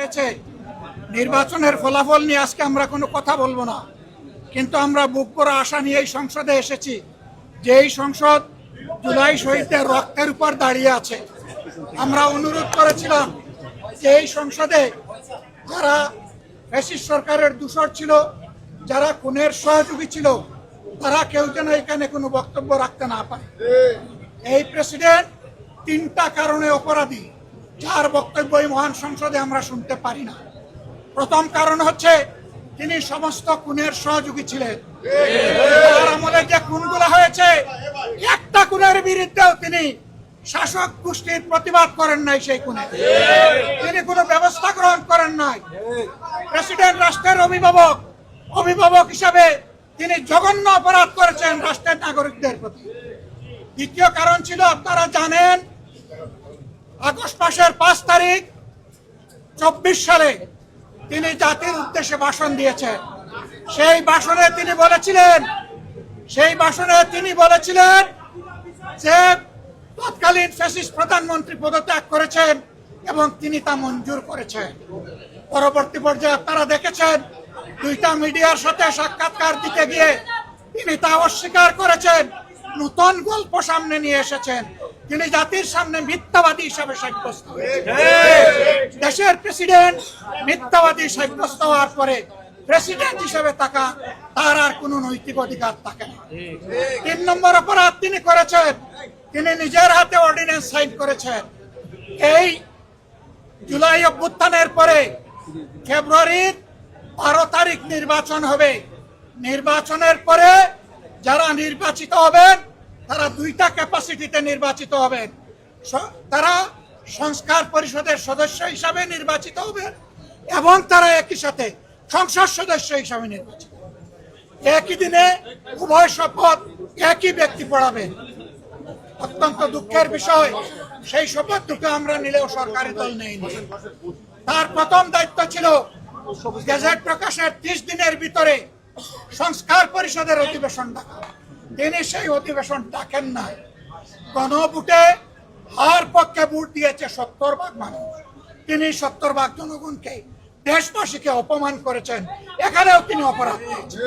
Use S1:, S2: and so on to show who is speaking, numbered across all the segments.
S1: হয়েছে, নির্বাচনের ফলাফল নিয়ে আজকে আমরা কোনো কথা বলবো না, কিন্তু আমরা বুক ভরা আশা নিয়ে এই সংসদে এসেছি যে এই সংসদ জুলাই শহীদদের রক্তের উপর দাঁড়িয়ে আছে। আমরা অনুরোধ করেছিলাম যে এই সংসদে যারা ফ্যাসিস্ট সরকারের দূষর ছিল, যারা খুনের সহযোগী ছিল, তারা কেউ যেন এখানে কোনো বক্তব্য রাখতে না পারে। এই প্রেসিডেন্ট 3টা কারণে অপরাধী, যার বক্তব্য এই মহান সংসদে আমরা শুনতে পারি না। প্রথম কারণ হচ্ছে তিনি সমস্ত খুনের সহযোগী ছিলেন। তার আমলে যে খুনগুলো হয়েছে, একটা খুনের বিরুদ্ধেও তিনি শাসক গোষ্ঠীর প্রতিবাদ করেন নাই, সেই খুনে তিনি কোনো ব্যবস্থা গ্রহণ করেন নাই। প্রেসিডেন্ট রাষ্ট্রের অভিভাবক হিসাবে তিনি জঘন্য অপরাধ করেছেন রাষ্ট্রের নাগরিকদের প্রতি। দ্বিতীয় কারণ ছিল, আপনারা জানেন, আগস্ট মাসের 5 তারিখ 24 সালে তিনি জাতির উদ্দেশ্যে ভাষণ দিয়েছেন। সেই ভাষণে তিনি বলেছিলেন যে তৎকালীন ফ্যাসিস্ট প্রধানমন্ত্রী পদত্যাগ করেছেন এবং তিনি তা মঞ্জুর করেছেন। পরবর্তী পর্যায়ে আপনারা দেখেছেন, 2টা মিডিয়ার সাথে সাক্ষাৎকার দিতে গিয়ে তিনি তা অস্বীকার করেছেন, নতুন গল্প সামনে নিয়ে এসেছেন। তিনি জাতির সামনে মিথ্যাবাদী হিসাবে সাব্যস্ত হয়েছেন। দেশের প্রেসিডেন্ট মিথ্যাবাদী সাব্যস্ত হওয়ার পরে প্রেসিডেন্ট হিসেবে তার আর কোনো নৈতিক অধিকার থাকে না। 3 নম্বর অপরাধ তিনি করেছেন, তিনি নিজের হাতে অর্ডিন্যান্স সাইন করেছেন। এই জুলাই অভ্যুত্থানের পরে ফেব্রুয়ারির 12 তারিখ নির্বাচন হবে। নির্বাচনের পরে যারা নির্বাচিত হবেন তারা 2টা ক্যাপাসিটিতে নির্বাচিত হবেন। তারা সংস্কার পরিষদের সদস্য হিসাবে নির্বাচিত হবেন এবং তারা একই সাথে সংসদ সদস্য হিসাবে নির্বাচিত হবেন। একই দিনে উভয় শপথ একই ব্যক্তি পড়াবেন। অত্যন্ত দুঃখের বিষয়, সেই শপথ দুটো আমরা নিলেও সরকারি দল নেয়নি। তার প্রথম দায়িত্ব ছিল গেজেট প্রকাশের 30 দিনের ভিতরে সংস্কার পরিষদের অধিবেশন ডাকা। তিনি সেই অধিবেশন ডাকেন নাই। গণভোটে হার পক্ষে ভোট দিয়েছে 70% মানুষ। তিনি 70% জনগণকে, দেশবাসীকে অপমান করেছেন। এখানেও তিনি অপরাধ করেছেন।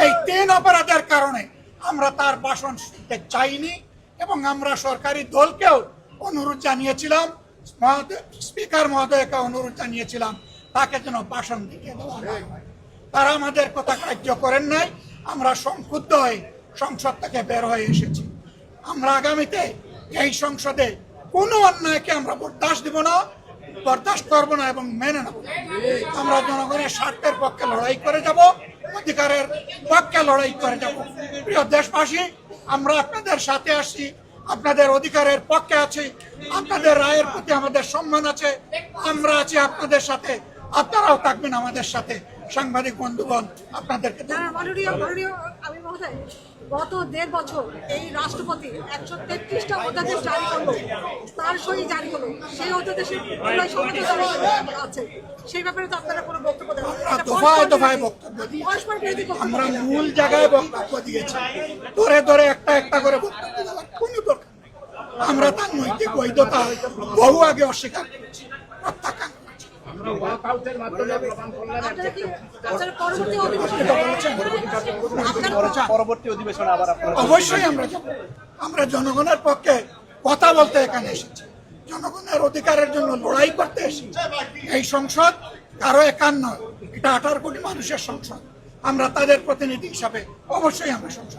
S1: এই 3 অপরাধের কারণে আমরা তার ভাষণ শুনতে চাইনি এবং আমরা সরকারি দলকেও অনুরোধ জানিয়েছিলাম, স্পিকার মহোদয়কে অনুরোধ জানিয়েছিলাম তাকে যেন ভাষণ দিতে দেওয়া হয়। তারা আমাদের কথা কার্য করেন নাই। আমরা সংক্ষুব্ধ হয়ে সংসদ থেকে বের হয়ে এসেছি। আমরা আগামীতে এই সংসদে কোনো অন্যায়কে আমরা বরদাস্ত করবো না এবং মেনে নেব। আমরা জনগণের স্বার্থের পক্ষে লড়াই করে যাব, অধিকারের পক্ষে লড়াই করে যাব। প্রিয় দেশবাসী, আমরা আপনাদের সাথে আসছি, আপনাদের অধিকারের পক্ষে আছি, আপনাদের রায়ের প্রতি আমাদের সম্মান আছে। আমরা আছি আপনাদের সাথে, আপনারাও থাকবেন আমাদের সাথে। সাংবাদিক বন্ধুগণ, আপনাদেরকে
S2: আমি মহোদয়, গত 1.5 বছর এই রাষ্ট্রপতি 133টা অধ্যাদেশ জারি করলো, তার সই জারি হলো। সেই অধ্যাদেশে আছে, সেই ব্যাপারে তো আপনারা কোনো বক্তব্য দেন?
S1: দফায় বক্তব্য দিয়েছি, আমরা মূল জায়গায় বক্তব্য দিয়েছি। ধরে একটা করে বক্তব্য দেওয়ার কোনো দরকার নেই। আমরা তার নৈতিক বৈধতা বহু আগে অস্বীকার করেছি, প্রত্যাখ্যান করেছি। অবশ্যই আমরা জনগণের পক্ষে কথা বলতে এখানে এসেছি, জনগণের অধিকারের জন্য লড়াই করতে এসেছি। এই সংসদ কারো একার নয়, এটা 18 কোটি মানুষের সংসদ। আমরা তাদের প্রতিনিধি হিসাবে অবশ্যই আমরা সংসদ।